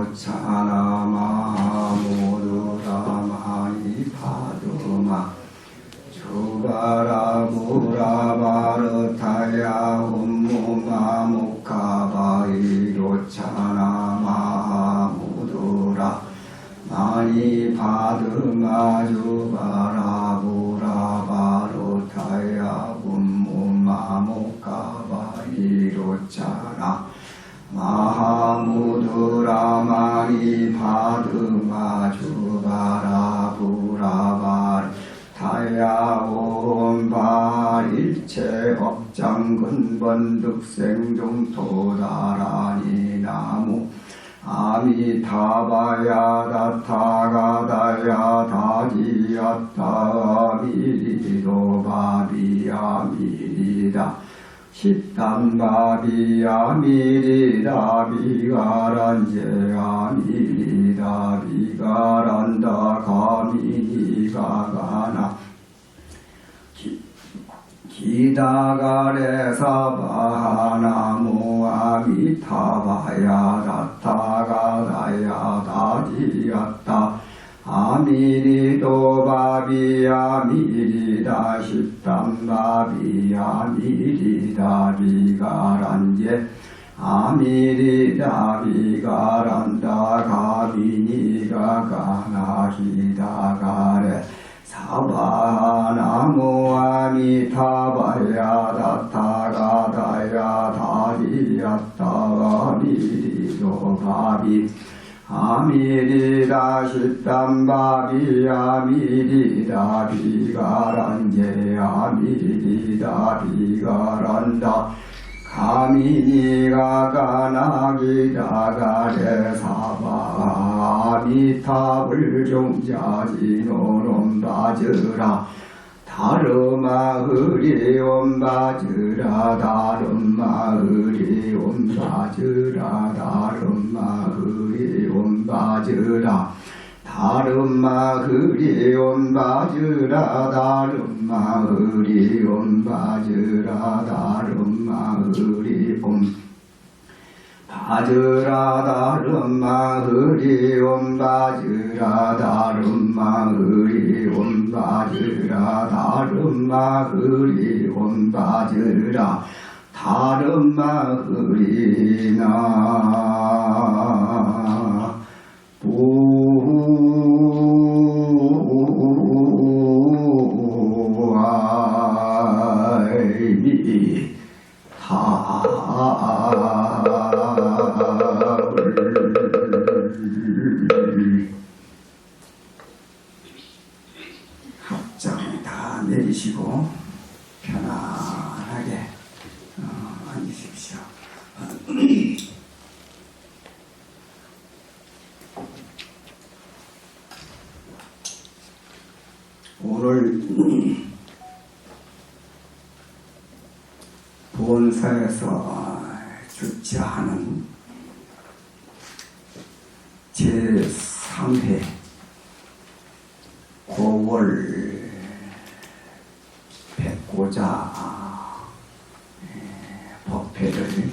이로차나 마모두라마니 파두마 주바라 무라바르타야 홈무마무카바 이로차나 마모두라 마니 파두마 주바라 무라바르타야 홈무마무카바 이로차나 마하무두라마니 파드마 주바라 부라바르 타야옴바 일체 업장근번득생중 도다라니 나무 아미타바야 다타가다야 다지야타 미리도바비야 미리다 십단바비야 미리다 비가란제야 미리다 비가란다 가미니가가나 기다가레사바하나무 아미타바야 다타가다야 다지야타 아미리도바비야 미리다 십단바비야 미리다 비가란제 아미리다 비가란다 가비니가 가나히다가레 사바나무 아미타바야 다타가다야 다디야타가 미리도바비 아미리다 십단바비야 미리다 비가란제 아미리다 비가란다 가미니가 가나기다가레 사바 아미타불 종자지노놈바즈라 다르마 흐리옴바즈라 다르마 흐리옴바즈라 다르마 흐리옴바즈라 다르마 흐리옴바즈라 다르마 흐리옴바즈라 다르마 흐리옴 바즈라 다르마 흐리옴바즈라 다르마 흐리옴바즈라 다르마 흐리옴바즈라 다르마 흐리나 부아이미 타 합장 다 내리시고 편안하게 앉으십시오. 오늘 본사에서 주최하는 제3회 9월 백고자 법회를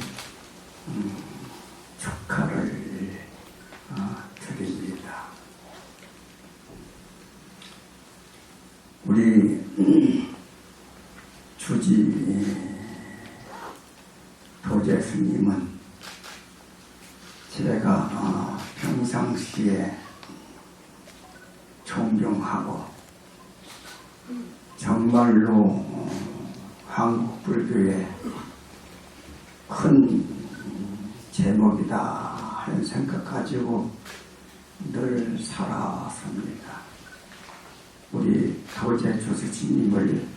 축하를 드립니다. 우리 주지 도제 스님은 제가 평상시에 존경하고 정말로 한국 불교의 큰 제목이다 하는 생각 가지고 늘 살아왔습니다. 우리 도제 조스님을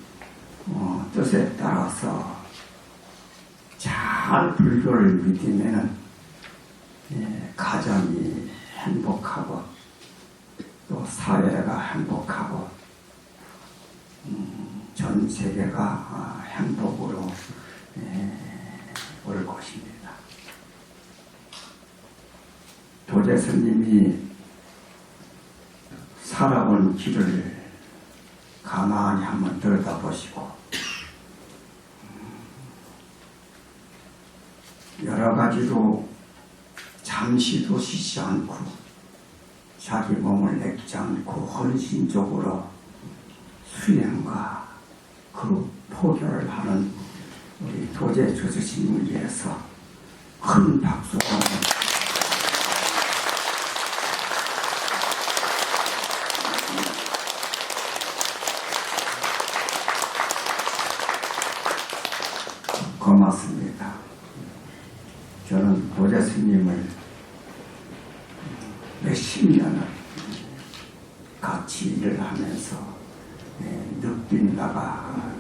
뜻에 따라서 잘 불교를 믿으면 가정이 행복하고 또 사회가 행복하고 전 세계가 행복으로 올 것입니다. 도제 스님이 살아온 길을 가만히 한번 들여다보시고 여러 가지로 잘 잠시도 쉬지 않고 자기 몸을 내키지 않고 헌신적으로 수행과 그 포교를 하는 우리 도제 조주님을 위해서 큰 박수가 고맙습니다. 저는 도제 스님을 몇십 년을 같이 일을 하면서 느낀 바가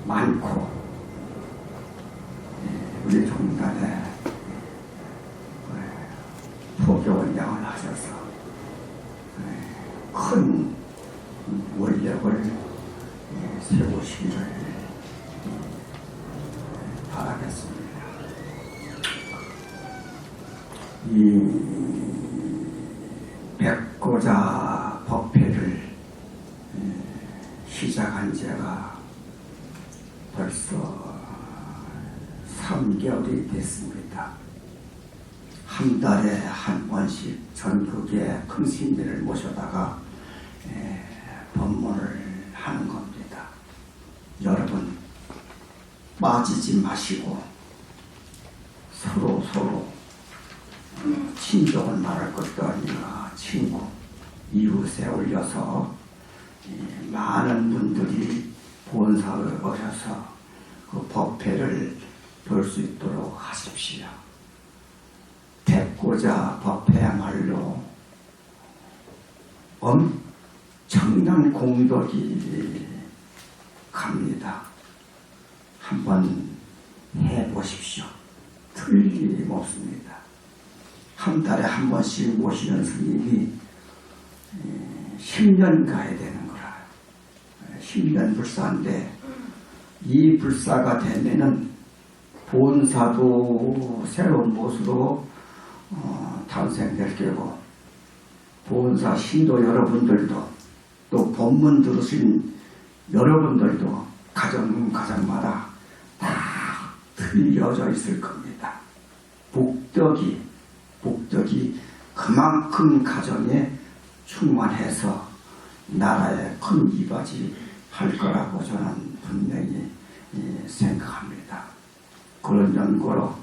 많고 우리 종단에 포교원장을 하셔서 큰 원력을 세우시기를 바라겠습니다. 이 백고자 법회를 시작한 지가 벌써 3개월이 됐습니다. 한 달에 한 번씩 전국의 큰 스님들을 모셔다가 법문을 하는 겁니다. 여러분 빠지지 마시고 서로 친족을 말할 것도 아니라 친구, 이웃에 올려서 많은 분들이 본사에 오셔서 그 법회를 볼 수 있도록 하십시오. 백고자 법회야말로 엄청난 공덕이 갑니다. 한번 해보십시오. 틀림없습니다. 한 달에 한 번씩 모시는 스님이 10년 가야 되는 거라. 10년 불사인데 이 불사가 되면은 본사도 새로운 모습으로 탄생될 게고 본사 신도 여러분들도 또 법문 들으신 여러분들도 가정마다 다 틀려져 있을 겁니다. 복덕이 그만큼 가정에 충만해서 나라에 큰 이바지 할 거라고 저는 분명히 생각합니다. 그런 연고로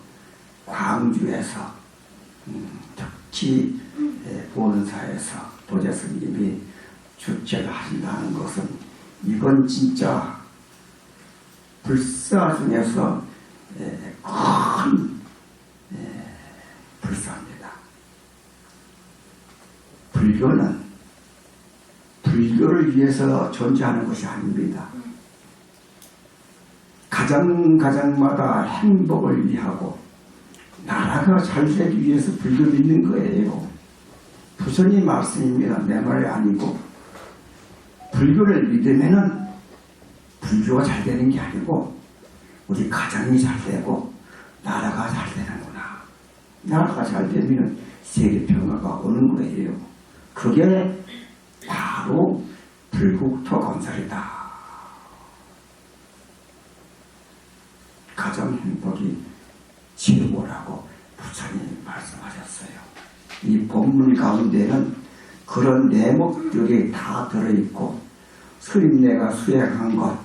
광주에서 특히 본사에서 도제 스님이 주최를 하신다는 것은 이건 진짜 불사 중에서 큰 불사입니다. 불교를 위해서 존재하는 것이 아닙니다. 가정마다 행복을 위하고 나라가 잘 되기 위해서 불교 믿는 거예요. 부처님 말씀입니다. 내 말이 아니고 불교를 믿으면은 불교가 잘 되는 게 아니고 우리 가정이 잘 되고 나라가 잘 되는구나. 나라가 잘 되면 세계 평화가 오는 거예요. 그게 바로 불국토 건설이다. 가정 행복이 최고라고 부처님이 말씀하셨어요. 이 본문 가운데는 그런 내목들이 다 들어있고 스님네가 수행한 것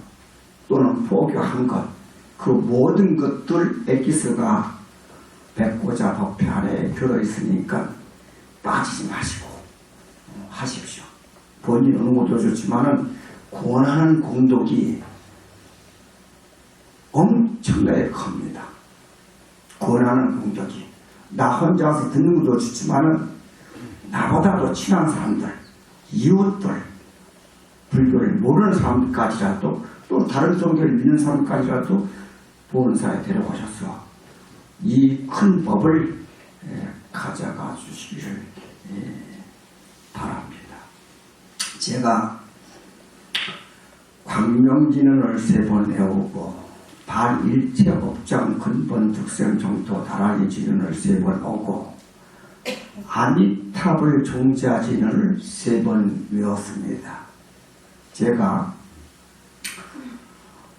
또는 포교한 것 그 모든 것들 엑기스가 백고자 법회 안에 들어있으니까 빠지지 마시고 하십시오. 본인 어느 것도 좋지만은 권하는 공덕이 엄청나게 큽니다. 권하는 공덕이 나 혼자서 듣는 것도 좋지만은 나보다도 친한 사람들, 이웃들, 불교를 모르는 사람까지라도 또 다른 종교를 믿는 사람까지라도 본사에 데려오셔서 이 큰 법을 가져가 주시기를 바랍니다. 제가 광명진언을 3번 외우고 발일체업장 근본 특성 정토 다라기 진언을 3번 오고 아미탑을 종자 진언을 3번 외웠습니다. 제가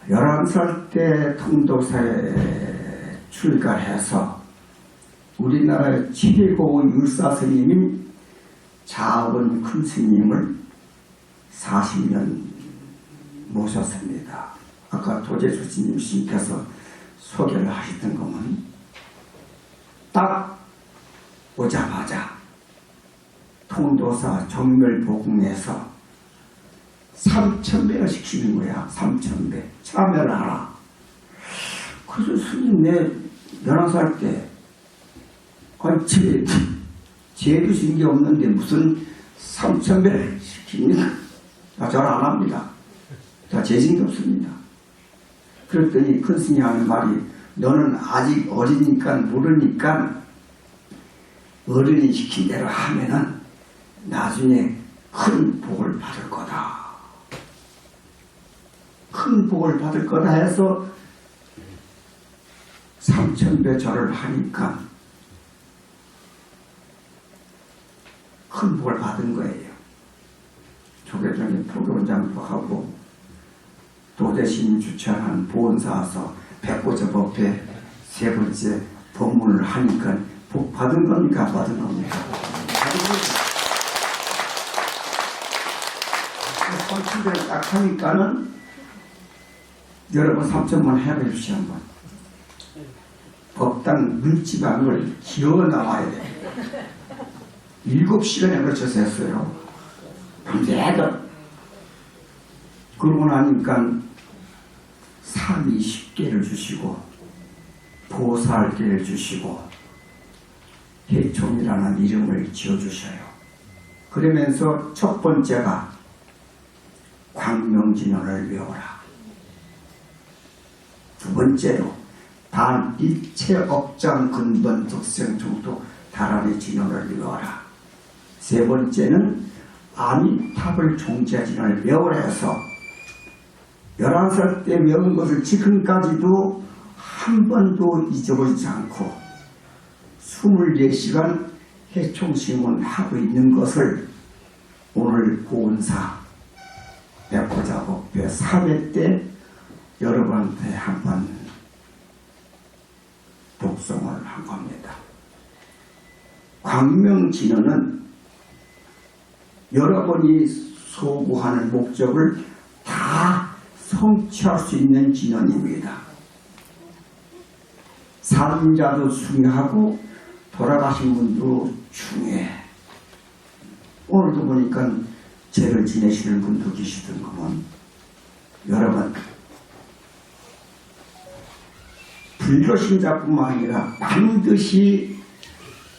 11살 때 통도사에 출가해서 우리나라의 최고의 율사 스님인 자원 큰 스님을 40년 모셨습니다. 아까 도재수 스님께서 소개를 하시던 것은 딱 오자마자 통도사 정멸복궁에서 3,000배를 시키는 거야. 3,000배. 참여를 하라. 그래서 스님 내 11살 때 아니 죄도 진 게 없는데 무슨 3,000배를 시킵니까? 잘 안 합니다. 죄진 게 없습니다. 그랬더니 큰 스님이 하는 말이 너는 아직 어리니까 모르니까 어른이 시킨 대로 하면은 나중에 큰 복을 받을 거다. 큰 복을 받을 거다 해서 3,000배 절을 하니까 큰 복을 받은 거예요. 조계종의 포교원장도 하고 도대신 주최한 보은사서 백고제법회 3번째 법문을 하니까 복 받은 겁니까? 받은 겁니까? 선출을 딱 하니까는 여러분 3천만 해보십시오 한번. 법당 문지방을 기어 나와야 돼. 7시간에 걸쳐서 했어요. 밤새도. 그러고 나니까 320개를 주시고 보살개를 주시고 해총이라는 이름을 지어주셔요. 그러면서 첫 번째가 광명진언을 외워라. 두 번째로 단 일체 업장 근본 적생 중도 다란의 진언을 외워라. 세 번째는 아미탑을 종자 진언을 외워라 해서 11살 때 외운 것을 지금까지도 한 번도 잊어버리지 않고 24시간 해총심문하고 있는 것을 오늘 보은사 백호자법회 3회 때 여러분한테 한번 독송을 한 겁니다. 광명진언은 여러분이 소구하는 목적을 다 성취할 수 있는 진언입니다. 사람자도 중요하고 돌아가신 분도 중요해. 오늘도 보니까 죄를 지내시는 분도 계시던구먼. 여러분 불교 신자뿐만 아니라 반드시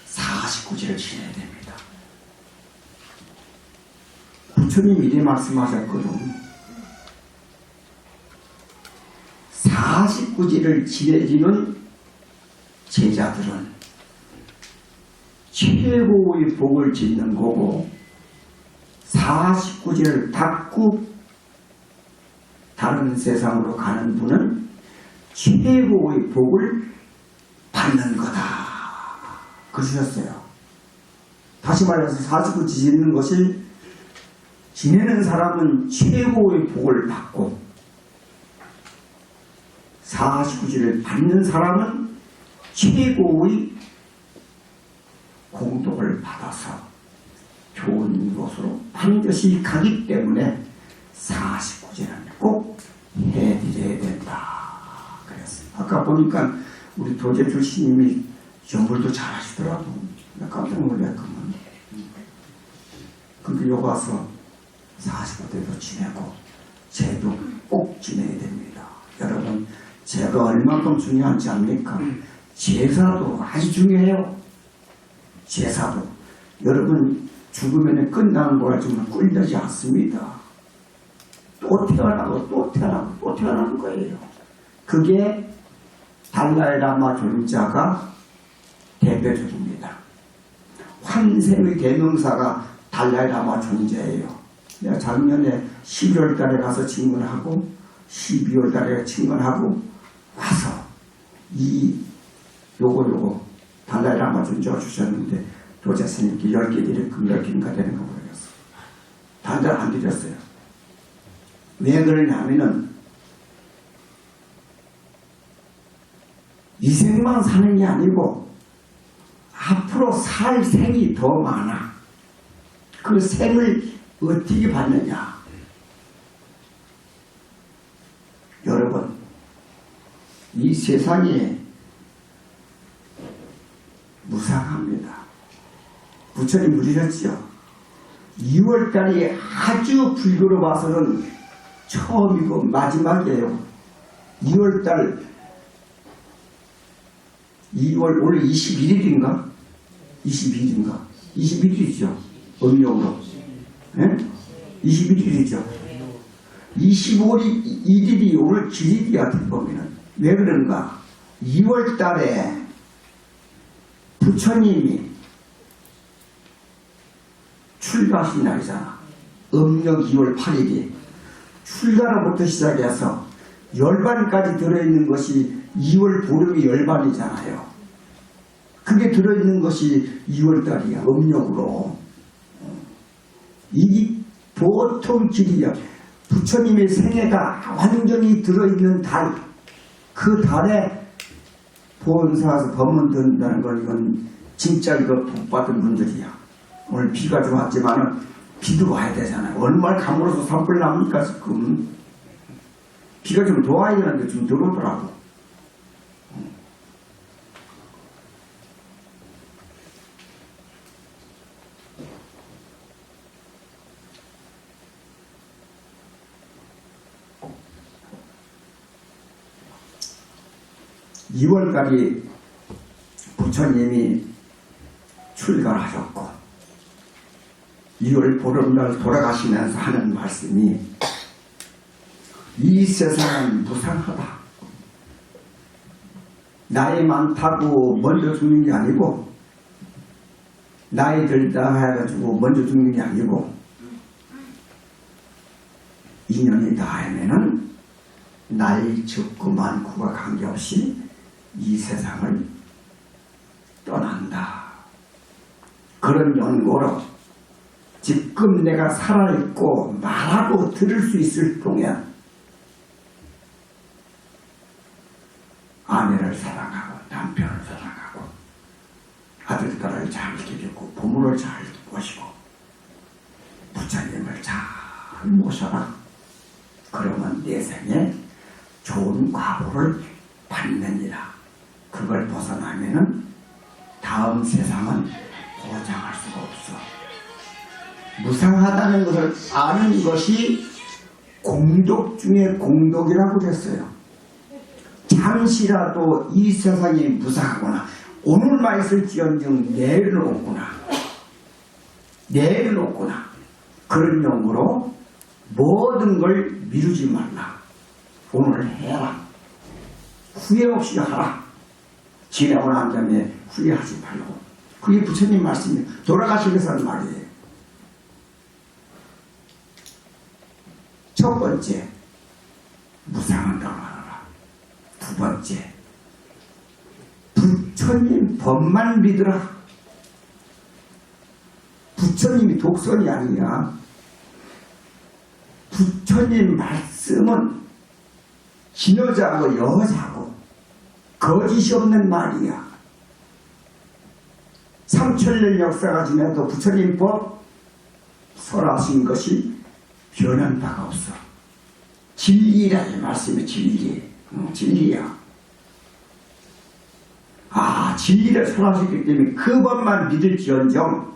49제를 지내야 됩니다. 부처님이 이래 말씀하셨거든. 49제를 지내지는 제자들은 최고의 복을 짓는 거고 49제를 닦고 다른 세상으로 가는 분은 최고의 복을 받는 거다. 그러셨어요. 다시 말해서 49제 짓는 것이 지내는 사람은 최고의 복을 받고 49제를 받는 사람은 최고의 공덕을 받아서 좋은 곳으로 반드시 가기 때문에 49제는 꼭 해드려야 된다. 그랬어요. 아까 보니까 우리 도재주 스님이 연불도 잘 하시더라고. 나 깜짝 놀랐구만. 근데 여기 와서 49대도 지내고 제도 꼭 지내야 됩니다. 여러분 제가 얼만큼 중요한지 압니까? 제사도 아주 중요해요. 제사도. 여러분 죽으면 끝나는 거라 정말 꿀리지 않습니다. 또 태어나고 또 태어나고 또 태어나는 거예요. 그게 달라이라마 존자가 대표적입니다. 환생의 대명사가 달라이라마 존재예요. 내가 작년에 11월 달에 가서 친근하고 12월 달에 친근하고 와서 요거 달라이라마 존재가 주셨는데 도자스님께 10개 드릴 금 10개인가 되는 거 모르겠어. 단절 안 드렸어요. 왜 그러냐면은 이 생만 사는 게 아니고 앞으로 살 생이 더 많아. 그 생을 어떻게 받느냐? 여러분, 이 세상에 무상합니다. 부처님 물으셨죠? 2월달이 아주 불교로 봐서는 처음이고 마지막이에요. 2월달 2월 오늘 21일인가? 22일인가? 21일이죠. 음력으로. 네? 21일이죠. 25일이 오늘 기일이야. 어떻게 보면은. 왜 그런가? 2월달에 부처님이 출가하신 날이잖아. 음력 2월 8일이. 출가로부터 시작해서 열반까지 들어있는 것이 2월 보름이 열반이잖아요. 그게 들어있는 것이 2월달이야. 음력으로. 이게 보통 길이야. 부처님의 생애가 완전히 들어있는 달. 그 달에 보험사에서 법문 듣는다는 건 이건 진짜 이거 복받은 분들이야. 오늘 비가 좀 왔지만은 비도 와야 되잖아요. 얼마나 감으로서 산불 납니까 지금. 비가 좀 더 와야 되는데 좀 들어오더라고. 2월까지 부처님이 출가를 하셨고 2월 보름날 돌아가시면서 하는 말씀이 이 세상은 무상하다. 나이 많다고 먼저 죽는 게 아니고 나이 들다 해가지고 먼저 죽는 게 아니고 인연이 닿으면은 나이 적고 많고가 관계없이 이 세상을 떠난다. 그런 연고로 지금 내가 살아있고 말하고 들을 수 있을 동안 아내를 사랑하고 남편을 사랑하고 아들, 딸을 잘 기르고 부모를 잘 모시고 부처님을 잘 모셔라. 그러면 내 생에 좋은 과보를 받느니라. 그걸 벗어나면은 다음 세상은 보장할 수가 없어. 무상하다는 것을 아는 것이 공덕 중에 공덕이라고 그랬어요. 잠시라도 이 세상이 무상하거나 오늘만 있을지언정 내일은 없구나. 내일은 없구나. 그런 용으로 모든 걸 미루지 말라. 오늘 해라. 후회 없이 하라. 지나고 난 다음에 후회하지 말고. 그게 부처님 말씀이에요. 돌아가시면서 하는 말이에요. 첫 번째, 무상한다고 말하라. 두 번째, 부처님 법만 믿으라. 부처님이 독선이 아니야. 부처님 말씀은 진여자고 여자고 거짓이 없는 말이야. 3000년 역사가 지나도 부처님 법 설하신 것이 변한 바가 없어. 진리라는 말씀이 진리. 진리야. 아, 진리를 설하셨기 때문에 그 법만 믿을지언정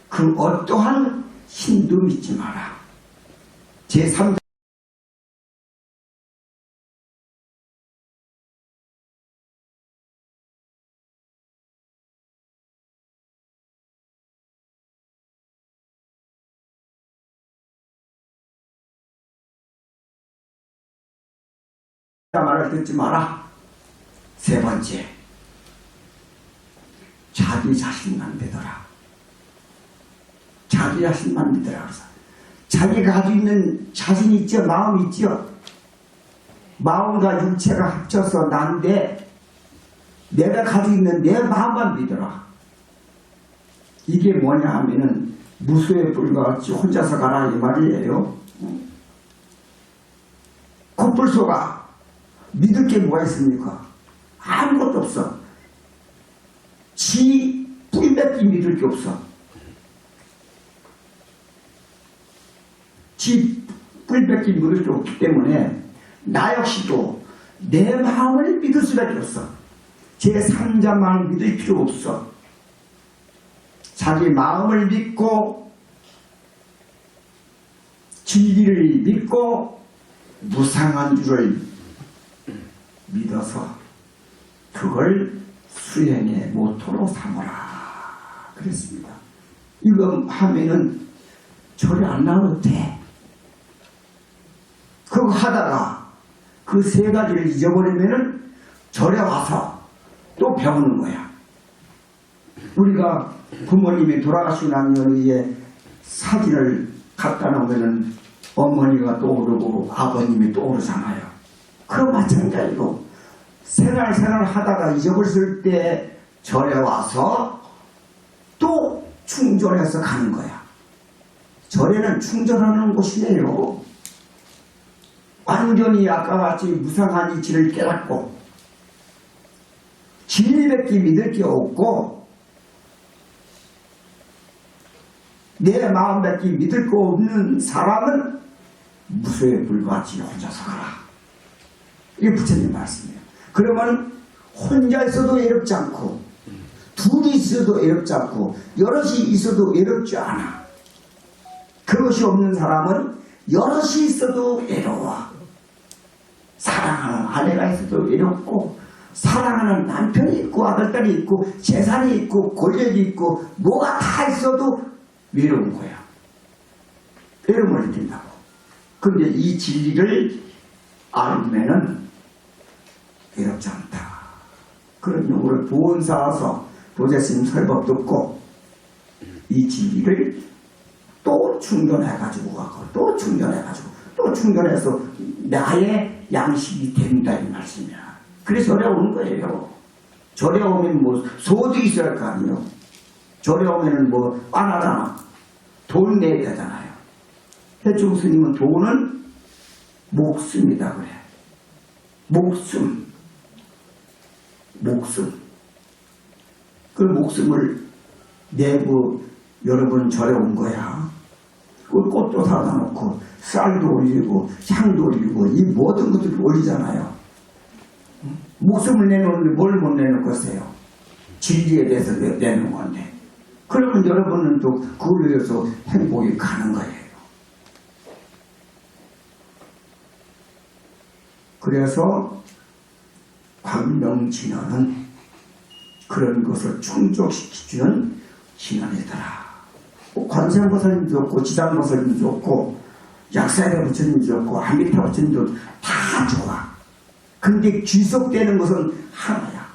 그 어떠한 신도 믿지 마라. 제3 말을 듣지 마라. 세 번째, 자기 자신만 믿어라. 자기 자신만 믿어라. 그래서 자기가 가지고 있는 자신 있죠? 마음 있죠? 마음과 육체가 합쳐서 난데 내가 가지고 있는 내 마음만 믿어라. 이게 뭐냐 하면은 무수의 불과 같이 혼자서 가라 이 말이에요. 콧불 속아 믿을 게 뭐가 있습니까? 아무것도 없어. 지 믿을 게 없어. 지 뿔밖에 믿을 게 없기 때문에 나 역시도 내 마음을 믿을 수밖에 없어. 제3자만 믿을 필요 없어. 자기 마음을 믿고 진리를 믿고 무상한 줄을 믿어서 그걸 수행의 모토로 삼으라 그랬습니다. 이거 하면은 절에 안 나와도 돼. 그거 하다가 그 세 가지를 잊어버리면은 절에 와서 또 배우는 거야. 우리가 부모님이 돌아가시고 난 후에 사진을 갖다 놓으면은 어머니가 떠오르고 아버님이 떠오르잖아요. 그거 마찬가지로 생활 하다가 잊어버렸을 때 절에 와서 또 충전해서 가는 거야. 절에는 충전하는 곳이에요. 완전히 아까 같이 무상한 이치를 깨닫고 진리밖에 믿을 게 없고 내 마음밖에 믿을 거 없는 사람은 무소에 불과하지 혼자서 가라. 이게 부처님 말씀이에요. 그러면 혼자 있어도 외롭지 않고 둘이 있어도 외롭지 않고 여럿이 있어도 외롭지 않아. 그것이 없는 사람은 여럿이 있어도 외로워. 사랑하는 아내가 있어도 외롭고 사랑하는 남편이 있고 아들딸이 있고 재산이 있고 권력이 있고 뭐가 다 있어도 외로운 거야. 외로움을 느낀다고. 근데 이 진리를 알면은 외롭지 않다. 그런 용어를 보온 쌓아서 도제스님 설법 듣고 이 진리를 또 충전해가지고 가고 또 충전해가지고 또 충전해서 나의 양식이 된다 이 말씀이야. 그래서 절에 오는 거예요. 절에 오면 뭐 소도 있어야 할 거 아니에요. 절에 오면은 뭐 안 돈 내야 되잖아요. 해충 스님은 돈은 목숨이다 그래. 목숨. 그 목숨을 내고 여러분 절에 온 거야. 그 꽃도 사다 놓고 쌀도 올리고 향도 올리고 이 모든 것들을 올리잖아요. 목숨을 내놓는데 뭘 못 내놓을 것이에요. 진리에 대해서 내놓은 건데. 그러면 여러분은 또 그걸 위해서 행복이 가는 거예요. 그래서 광명진언은 그런 것을 충족시켜주는 진언이더라. 관세음보살님도 좋고 지장보살님도 좋고 약사의 부처님도 좋고 아미타 부처님도 다 좋아. 근데 귀속되는 것은 하나야.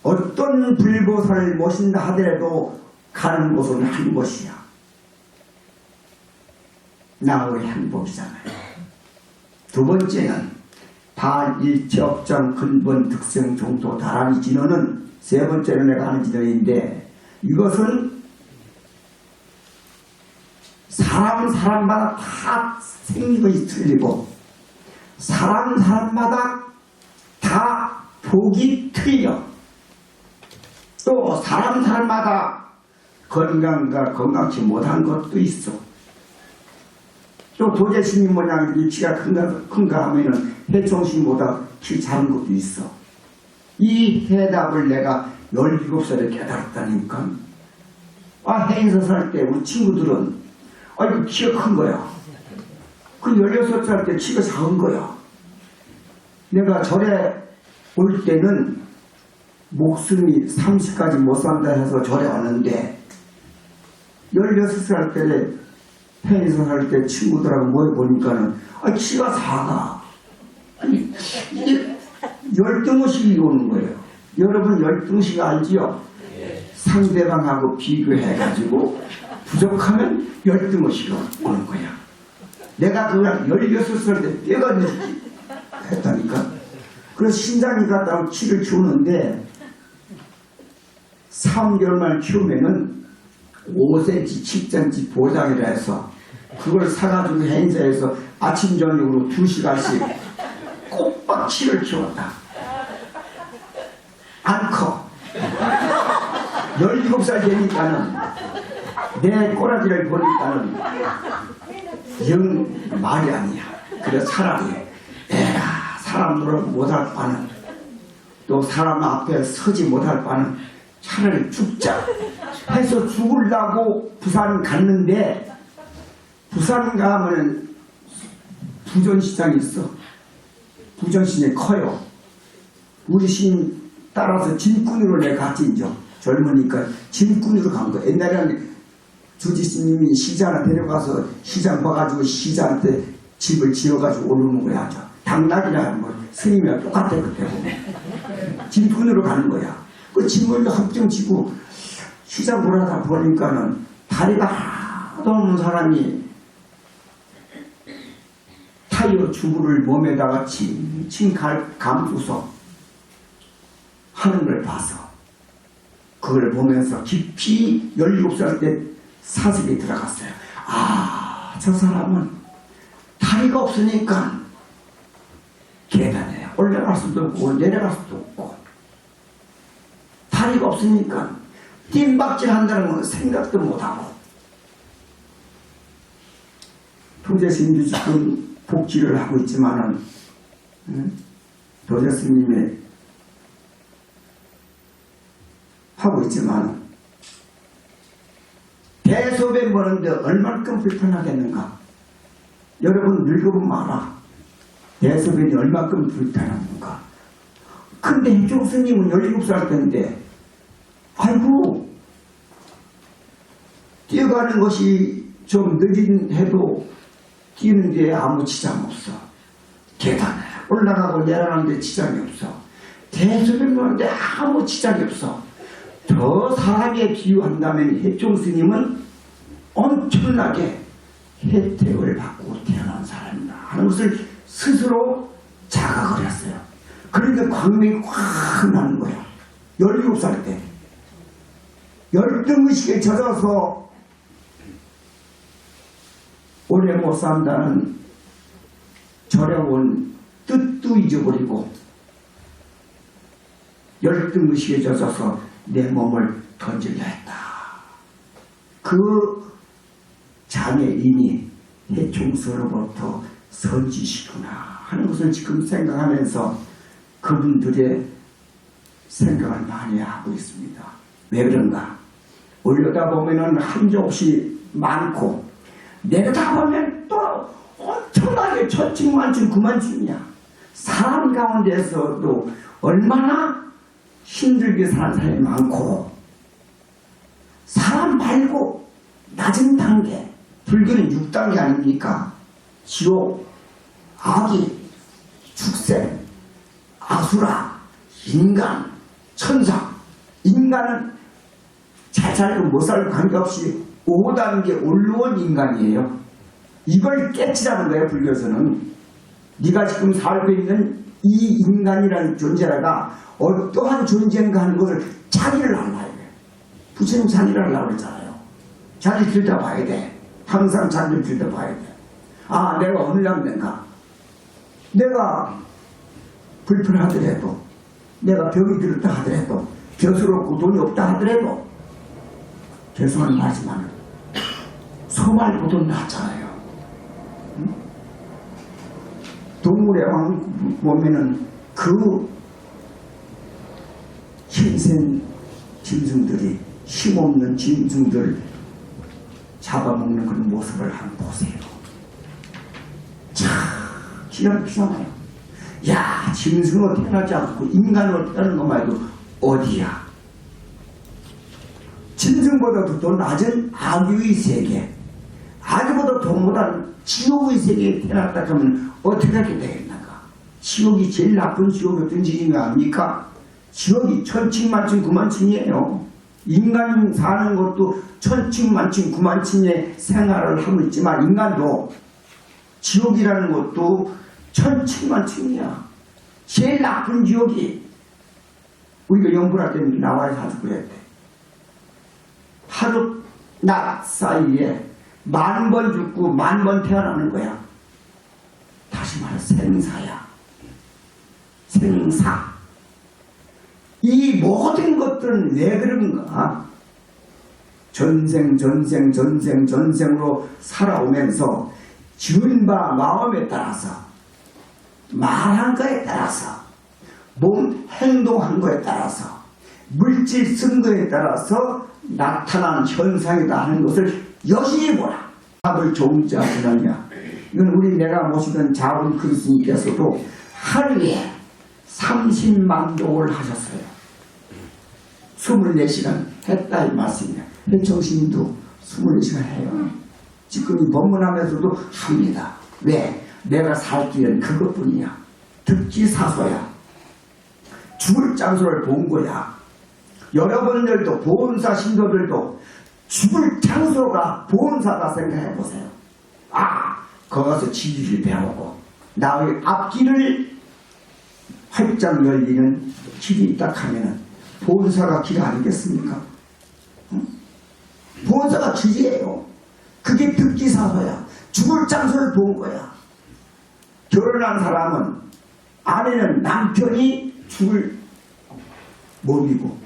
어떤 불보살을 모신다 하더라도 가는 곳은 한 곳이야. 나의 행복이잖아요. 두 번째는 다일체업장 근본 특성 종도 다란이 진언은 세 번째로 내가 하는 진언인데 이것은 사람마다 다 생긴 것이 틀리고 사람마다 다 복이 틀려. 또 사람마다 건강과 건강치 못한 것도 있어. 또 도제스님 모양 키가 큰가 하면은 해총신보다 키 작은 것도 있어. 이 해답을 내가 17살에 깨달았다니까. 해인서 살 때 우리 친구들은 그 키가 큰 거야. 그 16살 때 키가 작은 거야. 내가 절에 올 때는 목숨이 30까지 못 산다 해서 절에 왔는데 16살 때 편의점 살 때 친구들하고 모여보니까는 키가 작아. 아니 이게 열등의식이 오는 거예요. 여러분 열등의식 알지요? 상대방하고 비교해가지고 부족하면 열등의식이 오는 거야. 내가 그걸 16살 때 뼈가 했다니까. 그래서 신장이 갔다가 키를 키우는데 3개월만 키우면은 5cm, 10cm 보장이라 해서 그걸 사가지고 행사에서 아침 저녁으로 2시간씩 꼬박 키를 키웠다. 안 커. 17살 되니까는 내 꼬라지를 보니까는 영 말이 아니야. 그래서 차라리 에라 사람들을 못할 바는 또 사람 앞에 서지 못할 바는 차라리 죽자 해서 죽으려고 부산 갔는데 부산 가면 부전시장이 있어. 부전시장이 커요. 우리 신 따라서 짐꾼으로 내가 갔지. 이제 젊으니까 짐꾼으로 간 거야. 옛날에는 주지스님이 시장을 데려가서 시장 봐가지고 시장한테 집을 지어가지고 오르는 거야. 당락이나 뭐 스님이랑 똑같아. 그때 보면 짐꾼으로 가는 거야. 그 짐을 합정 지고 시장 돌아다 보니까는 다리가 하나도 없는 사람이 타이어 주부를 몸에다가 칭칭 감고서 하는 걸 봐서 그걸 보면서 깊이 17살 때 사색이 들어갔어요. 아, 저 사람은 다리가 없으니까 계단에 올라갈 수도 없고 내려갈 수도 없고 다리가 없으니까 뜀박질 한다는 건 생각도 못하고 도재스님도 지금 복지를 하고 있지만은 도재스님의 하고 있지만 대소변 보는데 얼만큼 불편하겠는가. 여러분 늙어보면 알아. 대소변이 얼만큼 불편한가. 근데 해종 스님은 17살 때인데 아이고 뛰어가는 것이 좀 늦긴 해도 뛰는데 아무 지장 없어. 계단에 올라가고 내려가는데 지장이 없어. 대소변 보는데 아무 지장이 없어. 저 사람에 비유한다면 해종 스님은 엄청나게 혜택을 받고 태어난 사람이다 하는 것을 스스로 자각을 했어요. 그러니까 광명이 확 나는 거야. 17살 때 열등의식에 젖어서 오래 못 산다는 절에 온 뜻도 잊어버리고 열등의식에 젖어서 내 몸을 던지려 했다. 그 장애인이 해충서로부터 선지시구나 하는 것을 지금 생각하면서 그분들의 생각을 많이 하고 있습니다. 왜 그런가? 올려다보면 한조 없이 많고 내려다보면 또 엄청나게 천칭만층 그만층이야. 사람 가운데서도 얼마나 힘들게 사는 사람이 많고 사람 말고 낮은 단계 불교는 6단계 아닙니까? 지옥, 아기, 축생, 아수라, 인간, 천사. 인간은 잘 살고 못 살고 관계없이 5단계 올라온 인간이에요. 이걸 깨치라는 거예요. 불교에서는. 네가 지금 살고 있는 이 인간이라는 존재가 어떠한 존재인가 하는 것을 자기를 알아야 돼. 부처님 자기를 알라고 그랬잖아요. 자기 들여다봐야 돼. 항상 자기를 들여다봐야 돼. 아, 내가 어느 남자인가? 내가 불편하더라도, 내가 병이 들었다 하더라도, 벼스럽고 돈이 없다 하더라도, 죄송한 말이지만 소말보다 낫잖아요. 응? 동물의 왕 보면은 그 힘센 짐승들이 힘없는 짐승들 잡아먹는 그런 모습을 한번 보세요. 참 기가 막히잖아요. 야, 짐승으로 태어나지 않고 인간으로 태어나는 것 말고 어디야? 짐승보다도 더 낮은 악유의 세계, 악유보다 더 못한 지옥의 세계에 태어났다 하면 어떻게 하게 되겠는가? 지옥이 제일 나쁜 지옥이 어떤 지옥인가 압니까? 지옥이 천칭만층 구만층이에요. 인간 사는 것도 천칭만층 구만층의 생활을 하고 있지만 인간도 지옥이라는 것도 천칭만층이야. 제일 나쁜 지옥이 우리가 연구할 때 나와야 사서 그랬대. 하루 낮 사이에 10,000번 죽고 10,000번 태어나는 거야. 다시 말해 생사야. 생사. 이 모든 것들은 왜 그런가? 전생으로 살아오면서 지은 바 마음에 따라서 말한 거에 따라서 몸 행동한 거에 따라서 물질 쓴 거에 따라서 나타난 현상이다 하는 것을 여실히 보라. 답을 종자하느냐. 이건 우리 내가 모시던 자원 그리스님께서도 하루에 30만 독을 하셨어요. 24시간 했다 이 말씀이에요. 회청스님도 24시간 해요. 지금 이 법문하면서도 합니다. 왜? 내가 살 길은 그것뿐이야. 득지사소야. 죽을 장소를 본 거야. 여러분들도 보험사 신도들도 죽을 장소가 보험사다 생각해 보세요. 거기서 지리를 배우고 나의 앞길을 활짝 열리는 길이 있다 하면은 보험사가 길 아니겠습니까? 응? 보험사가 길이에요. 그게 득지사소야. 죽을 장소를 본 거야. 결혼한 사람은 아내는 남편이 죽을 몸이고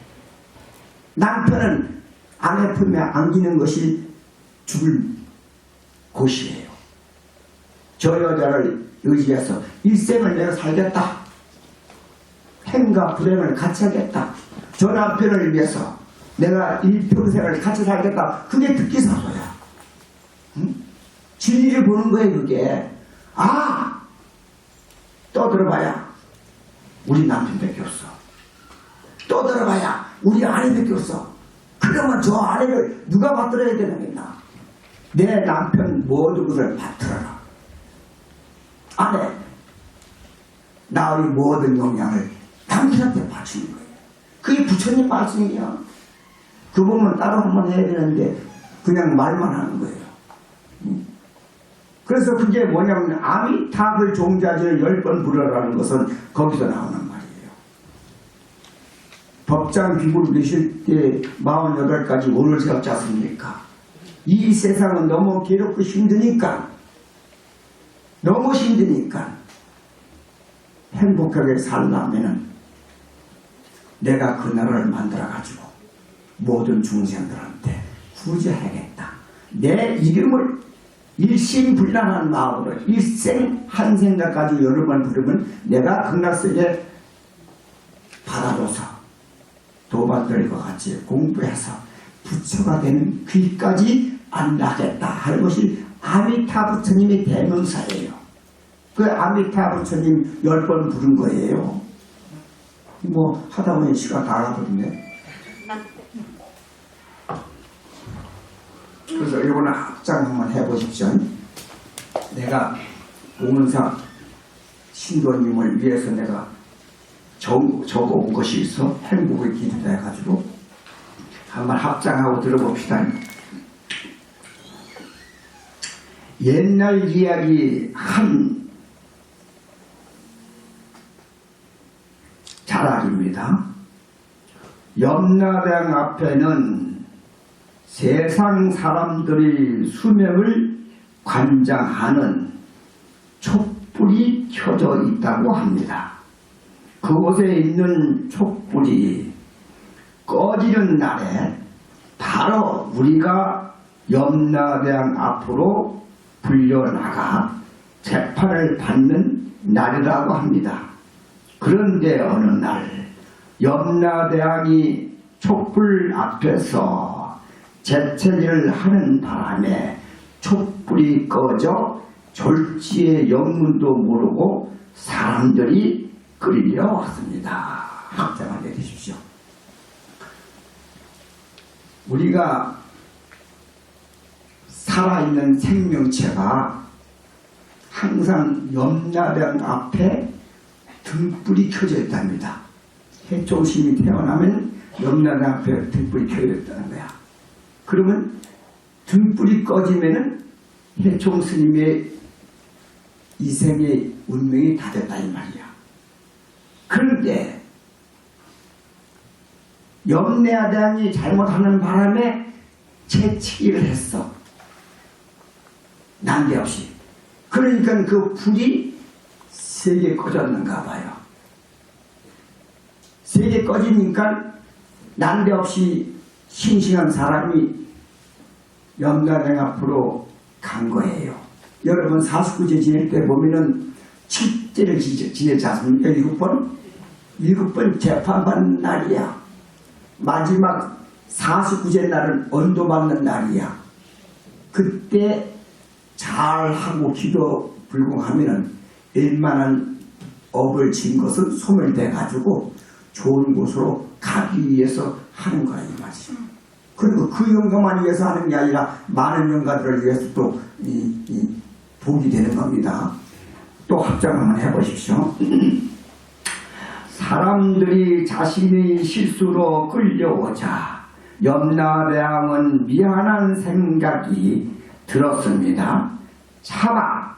남편은 아내 품에 안기는 것이 죽을 곳이에요. 저 여자를 의지해서 일생을 내가 살겠다. 행과 불행을 같이 하겠다. 저 남편을 위해서 내가 일평생을 같이 살겠다. 그게 득기사소야. 응? 진리를 보는 거예요. 그게. 떠들어봐야 우리 남편밖에 없어. 떠들어봐야 우리 아내밖에 없어. 그러면 저 아내를 누가 받들어야 되느냐. 내 남편 모든 것을 받들어라. 아내, 나의 모든 영향을 남편한테 바치는 거예요. 그게 부처님 말씀이야. 그 부분 따로 한번 해야 되는데 그냥 말만 하는 거예요. 그래서 그게 뭐냐면 아미타불 종자지를 10번 부르라는 것은 거기서 나오는 말이에요. 법장 비구를 내실 때 48가지 원을 세웠지 않습니까? 이 세상은 너무 괴롭고 힘드니까 행복하게 살려면은 내가 그 나라를 만들어가지고 모든 중생들한테 구제하겠다. 내 이름을 일심불란한 마음으로 일생 한 생각까지 여러 번 부르면 내가 극락세계 받아줘서 도반들과 같이 공부해서 부처가 되는 길까지 안나겠다 하는 것이 아미타 부처님의 대명사예요. 그 아미타 부처님 10번 부른 거예요. 뭐 하다 보니 시간 다 가버리네. 그래서 이거는 합장 한번 해보십시오. 내가 오문사 신도님을 위해서 내가 적어온 것이 있어. 행복의 길이다 해가지고 한번 합장하고 들어봅시다. 옛날 이야기 한 자락입니다. 염라대왕 앞에는 세상 사람들의 수명을 관장하는 촛불이 켜져 있다고 합니다. 그곳에 있는 촛불이 꺼지는 날에 바로 우리가 염라대왕 앞으로 불려나가 재판을 받는 날이라고 합니다. 그런데 어느 날 염라대왕이 촛불 앞에서 재채기를 하는 바람에 촛불이 꺼져 졸지의 영문도 모르고 사람들이 끌려왔습니다. 확장을 내리십시오. 우리가 살아있는 생명체가 항상 염라대왕 앞에 등불이 켜져 있답니다. 해종심이 태어나면 염라대왕 앞에 등불이 켜져 있다는 거야. 그러면 등불이 꺼지면은 해총 스님의 이생의 운명이 다 됐다 이 말이야. 그런데 염라대왕이 잘못하는 바람에 채치기를 했어. 난데없이. 그러니까 그 불이 세게 꺼졌는가 봐요. 세게 꺼지니까 난데없이 싱싱한 사람이 염라대왕 앞으로 간 거예요. 여러분 49제 지낼 때 보면은 7제를 지내지 않습니까? 7번? 7번 재판받는 날이야. 마지막 49제 날은 언도받는 날이야. 그때 잘하고 기도 불공하면은 일만한 업을 진 것은 소멸돼가지고 좋은 곳으로 가기 위해서 하는 거야, 이 말씀. 그리고 그 영가만 위해서 하는 게 아니라 많은 영가들을 위해서 또 복이 되는 겁니다. 또 합장 한번 해보십시오. 사람들이 자신의 실수로 끌려오자 염라대왕은 미안한 생각이 들었습니다. 차마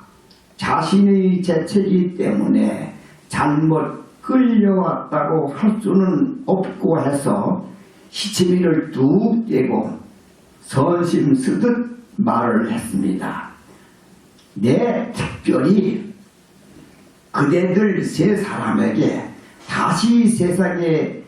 자신의 재채기 때문에 잘못 끌려왔다고 할 수는 없고 해서 시치미를 뚝 떼고 선심 쓰듯 말을 했습니다. 내 특별히 그대들 세 사람에게 다시 세상에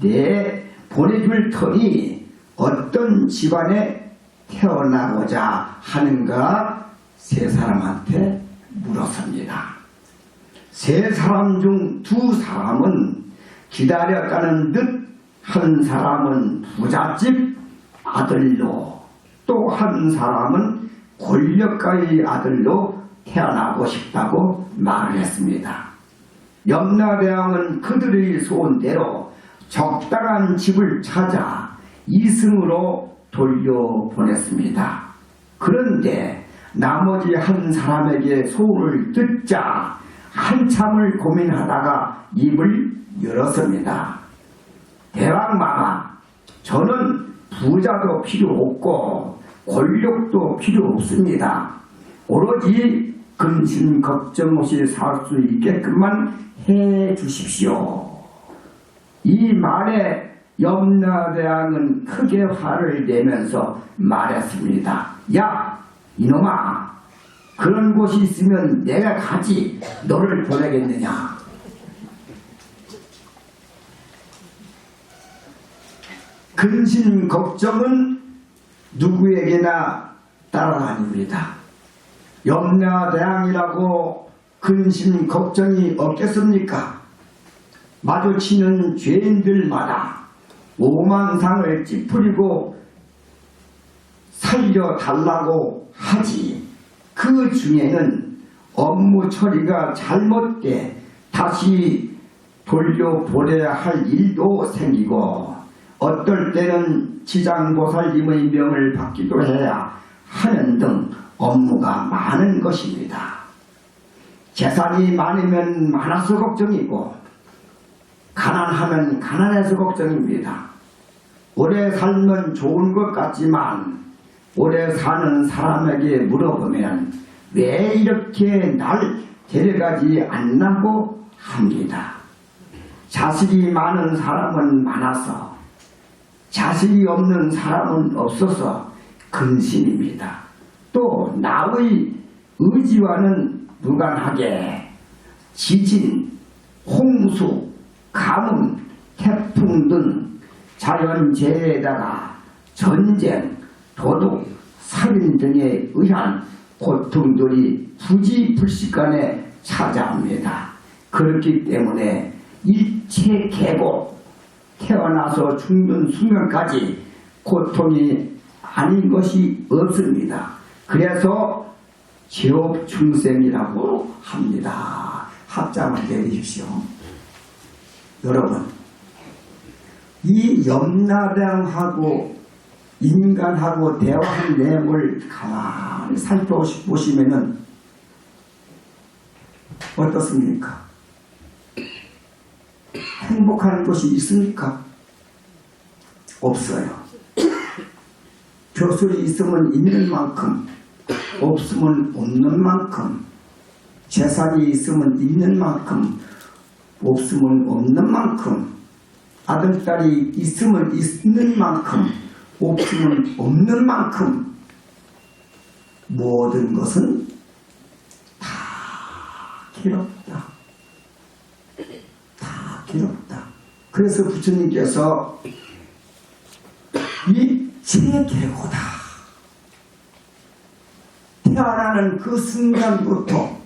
내 보내줄 터니 어떤 집안에 태어나고자 하는가 세 사람한테 물었습니다. 세 사람 중 두 사람은 기다려가는 듯 한 사람은 부잣집 아들로 또 한 사람은 권력가의 아들로 태어나고 싶다고 말을 했습니다. 염라대왕은 그들의 소원대로 적당한 집을 찾아 이승으로 돌려보냈습니다. 그런데 나머지 한 사람에게 소원을 듣자 한참을 고민하다가 입을 열었습니다. 대왕마마, 저는 부자도 필요 없고 권력도 필요 없습니다. 오로지 근심 걱정 없이 살 수 있게끔만 해 주십시오. 이 말에 염라대왕은 크게 화를 내면서 말했습니다. 야, 이놈아, 그런 곳이 있으면 내가 가지 너를 보내겠느냐. 근심 걱정은 누구에게나 따라다닙니다. 염라대왕이라고 근심 걱정이 없겠습니까? 마주치는 죄인들마다 오만상을 찌푸리고 살려달라고 하지. 그 중에는 업무 처리가 잘못돼 다시 돌려보내야 할 일도 생기고 어떨 때는 지장보살님의 명을 받기도 해야 하는 등 업무가 많은 것입니다. 재산이 많으면 많아서 걱정이고 가난하면 가난해서 걱정입니다. 오래 살면 좋은 것 같지만 오래 사는 사람에게 물어보면 왜 이렇게 날 데려가지 않나고 합니다. 자식이 많은 사람은 많아서 자식이 없는 사람은 없어서 근심입니다. 또 나의 의지와는 무관하게 지진, 홍수, 가뭄, 태풍 등 자연재해에다가 전쟁, 도둑, 살인 등에 의한 고통들이 부지불식간에 찾아옵니다. 그렇기 때문에 일체 계고 태어나서 죽는 순간까지 고통이 아닌 것이 없습니다. 그래서 지옥중생이라고 합니다. 합장을 내리십시오. 여러분, 이 염라대왕하고 인간하고 대화한 내용을 가만히 살펴보시면은 어떻습니까? 행복한 것이 있습니까? 없어요. 벼슬이 있으면 있는 만큼, 없으면 없는 만큼, 재산이 있으면 있는 만큼, 없으면 없는 만큼, 아들딸이 있으면 있는 만큼, 없으면 없는 만큼, 모든 것은 다 길었다. 다 길었다. 그래서 부처님께서 이 체계고다. 태어나는 그 순간부터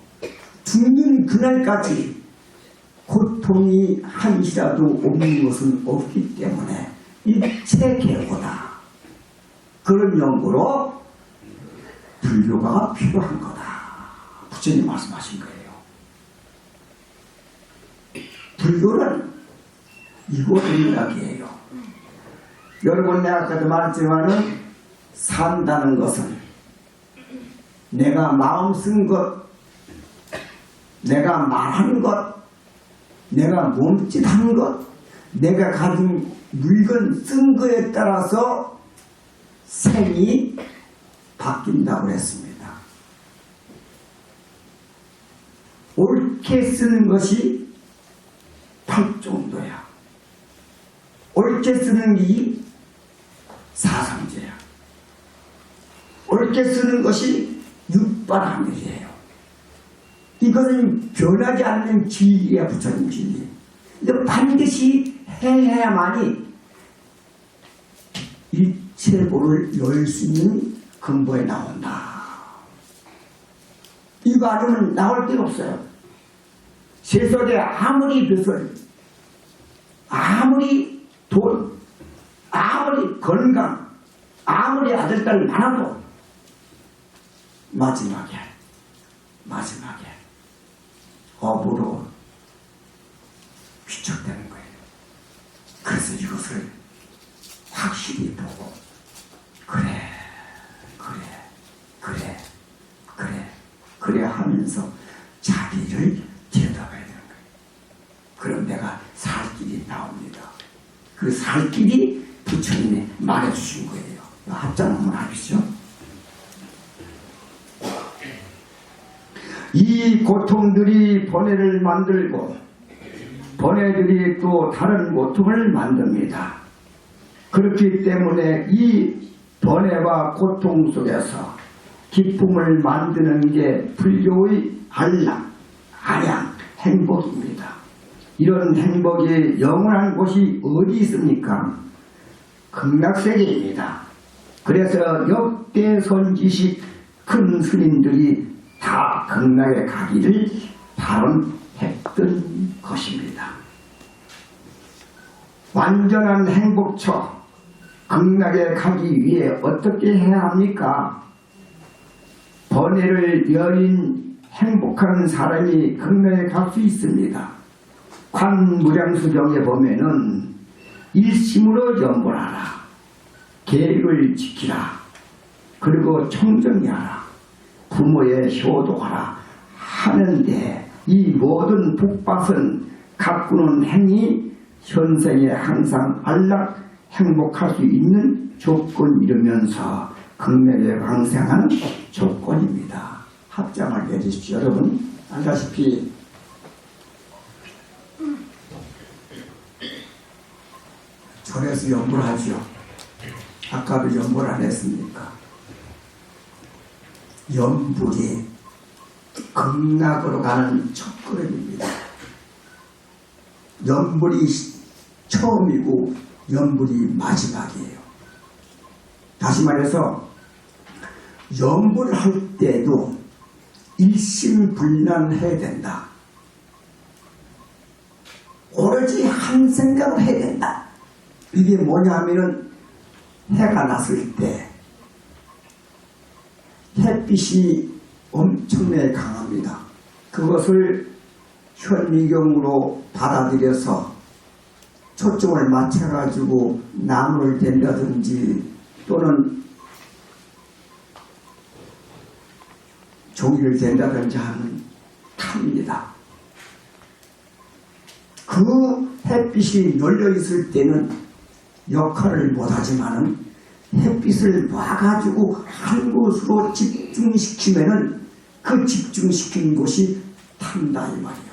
죽는 그날까지 고통이 한시라도 없는 것은 없기 때문에 일체 계보다. 그런 연구로 불교가 필요한 거다. 부처님 말씀하신 거예요. 불교는 이거를 이야기해요. 여러분, 내가 아까도 말했지만은 산다는 것은 내가 마음 쓴 것, 내가 말한 것, 내가 몸짓한 것, 내가 가진 물건 쓴 거에 따라서 생이 바뀐다고 했습니다. 옳게 쓰는 것이 8정도야. 옳게 쓰는 게 사상제야. 옳게 쓰는 것이 육바라밀이에요. 이것은 변하지 않는 진리야, 부처님 진리. 근데 반드시 해야만이 일체보를 열 수 있는 근본에 나온다. 이거 아니면 나올 데가 없어요. 세상에 아무리 벼슬, 아무리 돈, 아무리 건강, 아무리 아들딸 많아도 마지막에 업으로 귀척되는 거예요. 그래서 이것을 확실히 보고 그래 하면서 자기를 들여다봐야 되는 거예요. 그럼 내가 살 길이 나옵니다. 그 살 길이 부처님이 말해주신 거예요. 합장 한번 하시죠. 이 고통들이 번뇌를 만들고 번뇌들이 또 다른 고통을 만듭니다. 그렇기 때문에 이 번뇌와 고통 속에서 기쁨을 만드는 게 불교의 안락, 안양, 행복입니다. 이런 행복이 영원한 곳이 어디 있습니까? 극락세계입니다. 그래서 역대 선지식 큰 스님들이 다 극락에 가기를 발언했던 것입니다. 완전한 행복처 극락에 가기 위해 어떻게 해야 합니까? 번뇌를 여린 행복한 사람이 극락에 갈 수 있습니다. 관무량수경에 보면은 일심으로 염불하라, 계율을 지키라, 그리고 청정하라, 부모에 효도하라 하는데 이 모든 복받은 가꾸는 행위 현생에 항상 안락 행복할 수 있는 조건이라면서 극락에 왕생하는 조건입니다. 합장을 해주십시오. 여러분 알다시피 절에서 연불 하죠. 아까도 연불 안 했습니까? 연불이 극락으로 가는 첫걸음입니다. 연불이 처음이고 연불이 마지막이에요. 다시 말해서 연불할 때도 일심불란해야 된다. 오로지 한 생각을 해야 된다. 이게 뭐냐 하면은 해가 났을 때 햇빛이 엄청나게 강합니다. 그것을 현미경으로 받아들여서 초점을 맞춰가지고 나무를 댄다든지 또는 종이를 댄다든지 하는 탑니다. 그 햇빛이 열려있을 때는 역할을 못하지만은 햇빛을 놔가지고 한 곳으로 집중시키면은 그 집중시킨 곳이 탄다 이 말이야.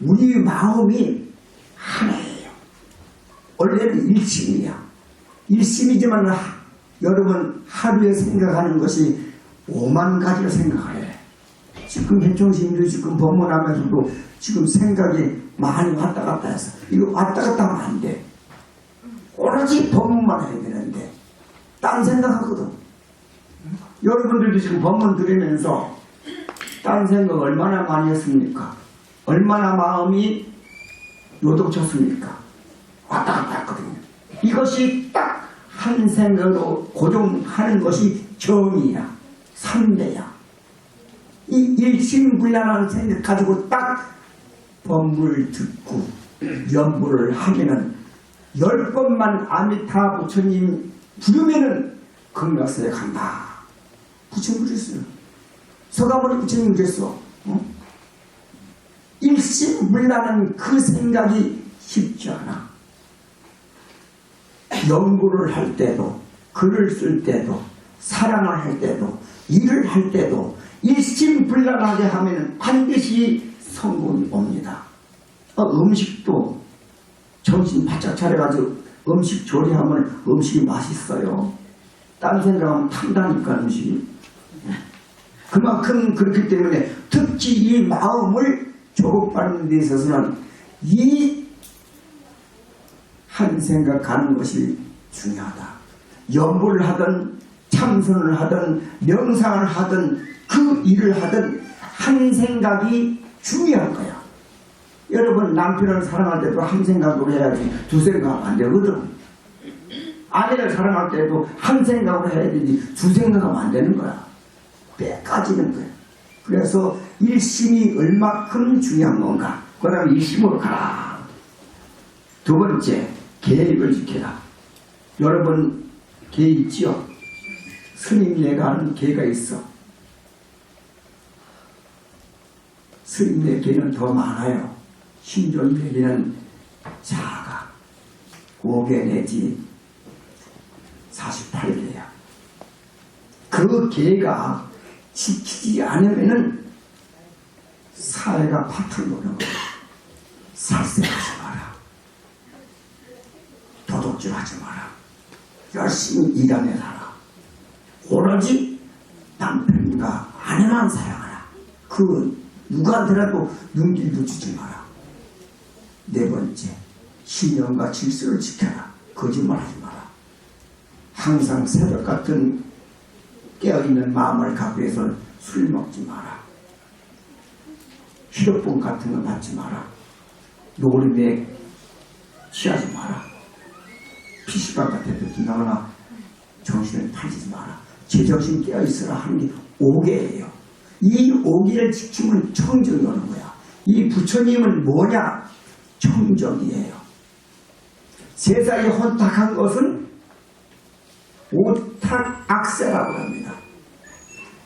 우리 마음이 하나예요. 원래는 일심이야. 일심이지만 여러분 하루에 생각하는 것이 5만 가지를 생각해. 지금 해총스님도 지금 법문하면서도 지금 생각이 많이 왔다 갔다 해서 이거 왔다 갔다 하면 안 돼. 오로지 법문만 해야 되는데 딴 생각하거든. 여러분들도 지금 법문 들으면서 딴 생각 얼마나 많이 했습니까? 얼마나 마음이 요동쳤습니까? 왔다 갔다 했거든요. 이것이 딱 한 생각으로 고정하는 것이 정이야, 삼매야. 이 일심불란한 생각 가지고 딱 법문을 듣고 연부를 하면은 10번만 아미타 부처님 부르면은 극락세에 간다. 부처님 그랬어요. 서가모니 부처님 그랬어. 일심불란한 그 생각이 쉽지 않아. 연구를 할 때도, 글을 쓸 때도, 사랑을 할 때도, 일을 할 때도 일심불란하게 하면 반드시 성공이 옵니다. 음식도 정신 바짝 차려가지고 음식 조리하면 음식이 맛있어요. 딴 생각하면 탄다니까 음식이. 그만큼 그렇기 때문에 특히 이 마음을 조급하는 데 있어서는 이 한 생각하는 것이 중요하다. 연부를 하든 참선을 하든 명상을 하든 그 일을 하든 한 생각이 중요한 거야. 여러분 남편을 사랑할 때도 한 생각으로 해야지 두 생각 안 되거든. 아내를 사랑할 때도 한 생각으로 해야 되지 두 생각하면 안 되는 거야. 빼까지는 거야. 그래서 일심이 얼마큼 중요한 건가. 그 다음에 일심으로 가라. 두 번째, 계획을 지켜라. 여러분 계 있지요? 스님네가 하는 계가 있어. 스님네 계는 더 많아요. 신존네 계는 작아. 5개 내지 48개야. 그 계가 지키지 않으면은 사회가 파틀 노는 거야. 살생하지 마라. 도둑질하지 마라. 열심히 일하며 살아. 오로지 남편과 아내만 사랑하라. 그 누구한테라도 눈길도 주지 마라. 네 번째, 신념과 질서를 지켜라. 거짓말하지 마라. 항상 새벽 같은 깨어있는 마음을 갖고 해서 술 먹지 마라. 휴대폰 같은 거 받지 마라. 노름에 취하지 마라. PC방 같은 데 들어가거나 정신을 팔지 마라. 제정신 깨어있으라 하는 게 5개예요. 이 5개를 지키면 청정이 오는 거야. 이 부처님은 뭐냐? 청정이에요. 세상에 혼탁한 것은 오탁악세라고 합니다.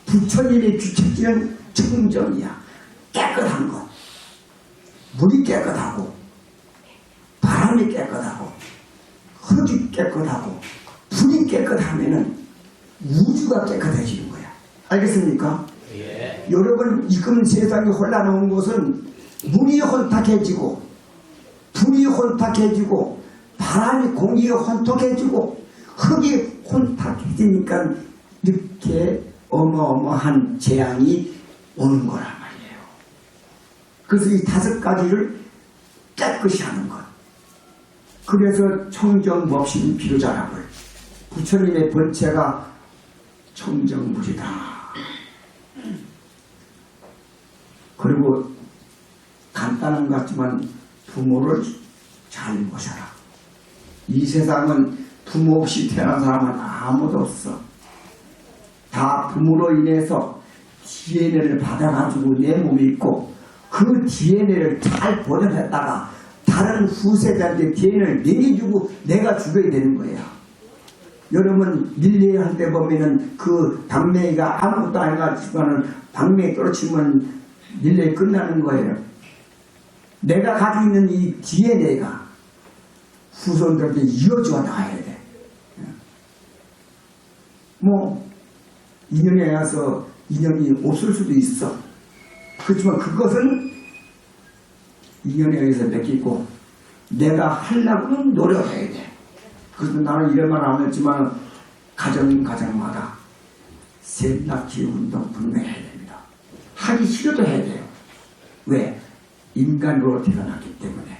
부처님의 규칙지는 청정이야. 깨끗한 것. 물이 깨끗하고 바람이 깨끗하고 흙이 깨끗하고 불이 깨끗하면은 우주가 깨끗해지는 거야. 알겠습니까? 예. 여러분 지금 세상이 혼란한 것은 물이 혼탁해지고 불이 혼탁해지고 바람이 공기가 혼탁해지고 흙이 혼탁해지니까 이렇게 어마어마한 재앙이 오는 거란 말이에요. 그래서 이 5가지를 깨끗이 하는 것. 그래서 청정법신 비로자락을 부처님의 본체가 청정물이다. 그리고 간단한 것 같지만 부모를 잘 모셔라. 이 세상은 부모 없이 태어난 사람은 아무도 없어. 다 부모로 인해서 DNA를 받아가지고 내 몸에 있고 그 DNA를 잘 보존했다가 다른 후세자한테 DNA를 내겨주고 내가 죽어야 되는 거야. 여러분 릴레이 할 때 보면은 그 방맹이가 아무것도 안 해가지고는 방맹이 떨어지면 릴레이 끝나는 거예요. 내가 가지고 있는 이 DNA가 후손들한테 이어져 나가야 돼. 뭐 인연에 와서 인연이 없을 수도 있어. 그렇지만 그것은 인연에 의해서 맡기고 내가 하려고는 노력해야 돼. 그래서 나는 이런 말 안 했지만 가정마다 셋낳기 운동 분명히 해야 됩니다. 하기 싫어도 해야 돼요. 왜? 인간으로 태어났기 때문에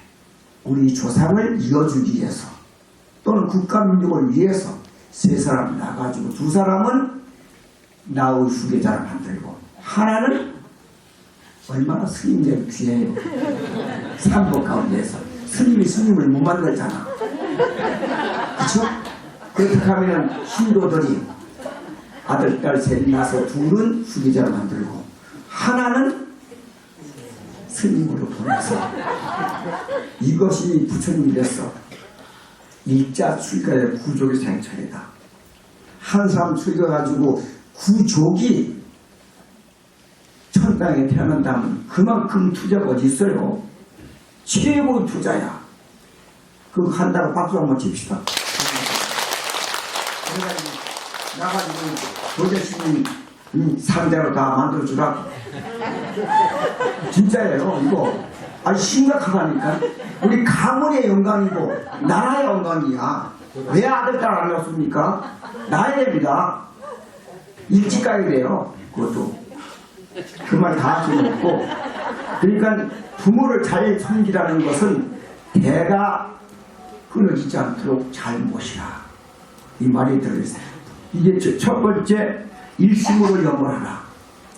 우리 조상을 이어주기 위해서 또는 국가민족을 위해서 3사람 나가지고 2사람은 나의 후계자를 만들고, 하나는 얼마나 스님들 귀해요. 삼법 가운데에서 스님이 스님을 못 만들잖아. 그쵸? 그렇게 하면 신도들이 아들, 딸 셋 낳아서 둘은 후계자를 만들고, 하나는 스님으로 보내서, 이것이 부처님이랬어. 일자 출가의 구족의 생천이다. 한 사람 출가가지고 구족이 천당에 태어난다면 그만큼 투자가 어디 있어요? 최고의 투자야. 그거 한다고 박수 한번 칩시다. 나가지고 도대체님 상대로 다 만들어주라고. 진짜예요 이거. 아주 심각하다니까. 우리 가문의 영광이고 나라의 영광이야. 왜 아들 딸 안 낳습니까? 낳아야 됩니다. 일찍 가야 돼요. 그것도 그 말 다 할 수는 없고. 그러니까 부모를 잘 섬기라는 것은 대가 끊어지지 않도록 잘 모시라, 이 말이 들어있어요. 이게 첫 번째 일심으로 염원하라,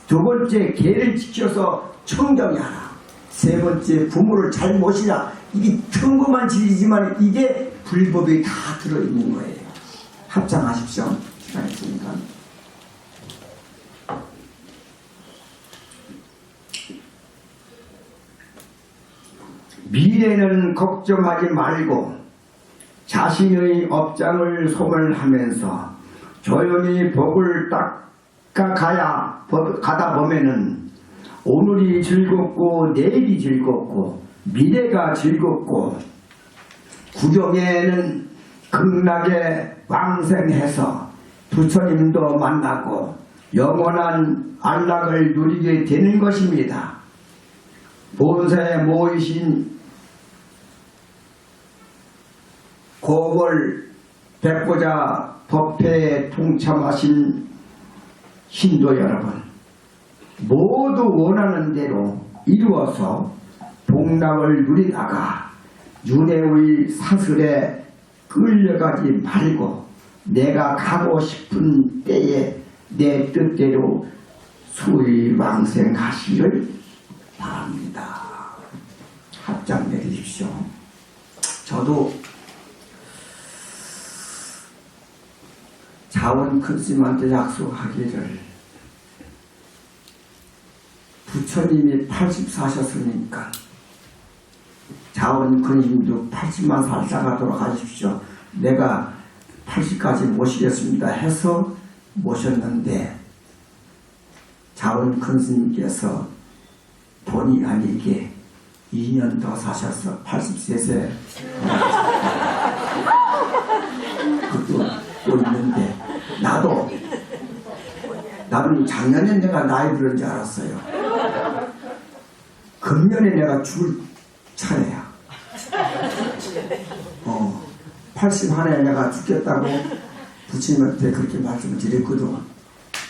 두 번째 계를 지켜서 청정히 하라, 세 번째 부모를 잘 모시라. 이게 틈고만 지리지만 이게 불법이 다 들어있는 거예요. 합장하십시오. 시간이 있으니까. 미래는 걱정하지 말고 자신의 업장을 소멸하면서 조용히 법을 가다 보면은 오늘이 즐겁고 내일이 즐겁고 미래가 즐겁고 구경에는 극락에 왕생해서 부처님도 만나고 영원한 안락을 누리게 되는 것입니다. 본사에 모이신 고벌 백보자 법회에 동참하신 신도 여러분, 모두 원하는 대로 이루어서 복락을 누리다가 윤회의 사슬에 끌려가지 말고 내가 가고 싶은 때에 내 뜻대로 수의왕생하시를 바랍니다. 합장 내리십시오. 저도 자원 큰 스님한테 약속하기를, 부처님이 80사셨으니까 자원 큰 스님도 80만 살다가 돌아가십시오. 내가 80까지 모시겠습니다 해서 모셨는데, 자원 큰 스님께서 본의 아니게 2년 더 사셔서 83세 그것도 또 있는데, 나는 작년에 내가 나이 들은 줄 알았어요. 금년에 내가 죽을 차례야. 81에 내가 죽겠다고 부처님한테 그렇게 말씀을 드렸거든.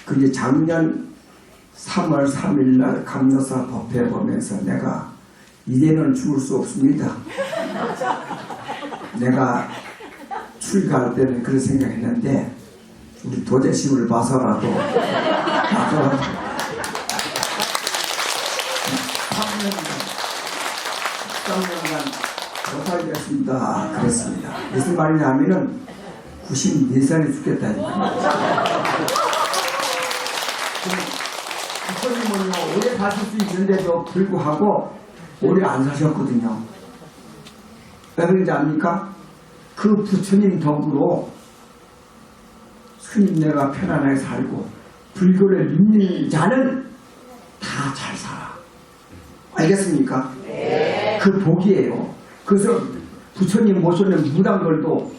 그게 작년 3월 3일날 감로사 법회 보면서 내가 이제는 죽을 수 없습니다. 내가 출가할 때는 그런 생각했는데, 우리 도제심을 봐서라도 13년간 더 살겠습니다. 그랬습니다. 무슨 말이냐면은 94살에 죽겠다니까. 부처님은요, 오래 사실 수 있는데도 불구하고 오래 안 사셨거든요. 왜 그런지 압니까? 그 부처님 덕으로 스님네가 편안하게 살고 불교를 믿는 자는 다 잘 살아. 알겠습니까? 네. 그 복이에요. 그래서 부처님 모셔낸 무당들도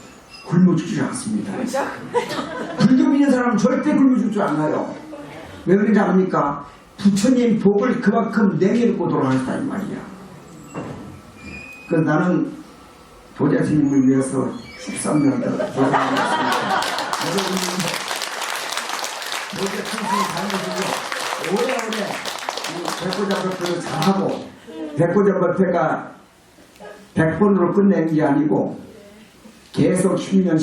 굶어 죽지 않습니다. 불교 믿는 사람은 절대 굶어 죽지 않아요. 왜 그런지 압니까? 부처님 복을 그만큼 내려놓고 돌아가셨다는 말이야. 그 나는 도자스님을 위해서 13년 고생하셨습니다. 도자스님 다니시고 오래오래 백보자 법회를 잘하고, 백보자 법회가 100번으로 끝내는 게 아니고 계속 10년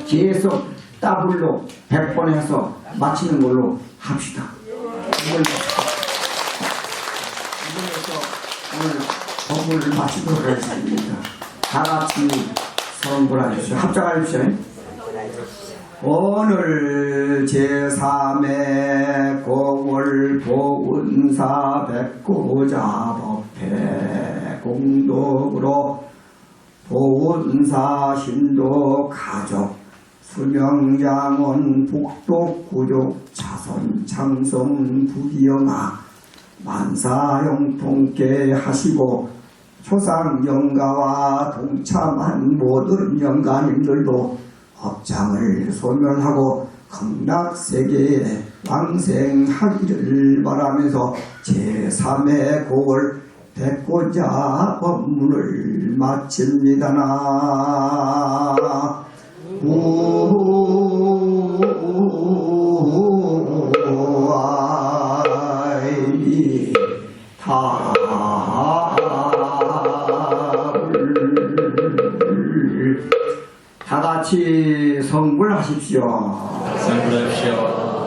계속 더블로 100번 해서 마치는 걸로 합시다. 이걸로서 오늘 법을 마치도록 하겠습니다. 다 같이 선불하십시오. 합장하십시오. 오늘 제3회 고월 보은사 백고자 법회 공덕으로 보은사 신도 가족 수명장원 북독구족 자손 창성 부귀영아 만사형통케 하시고 초상영가와 동참한 모든 영가님들도 업장을 소멸하고 극락세계에 왕생하기를 바라면서 제3회 고월 백고자 법문을 마칩니다나. 우아이 다 같이 성불하십시오. 성불하십시오.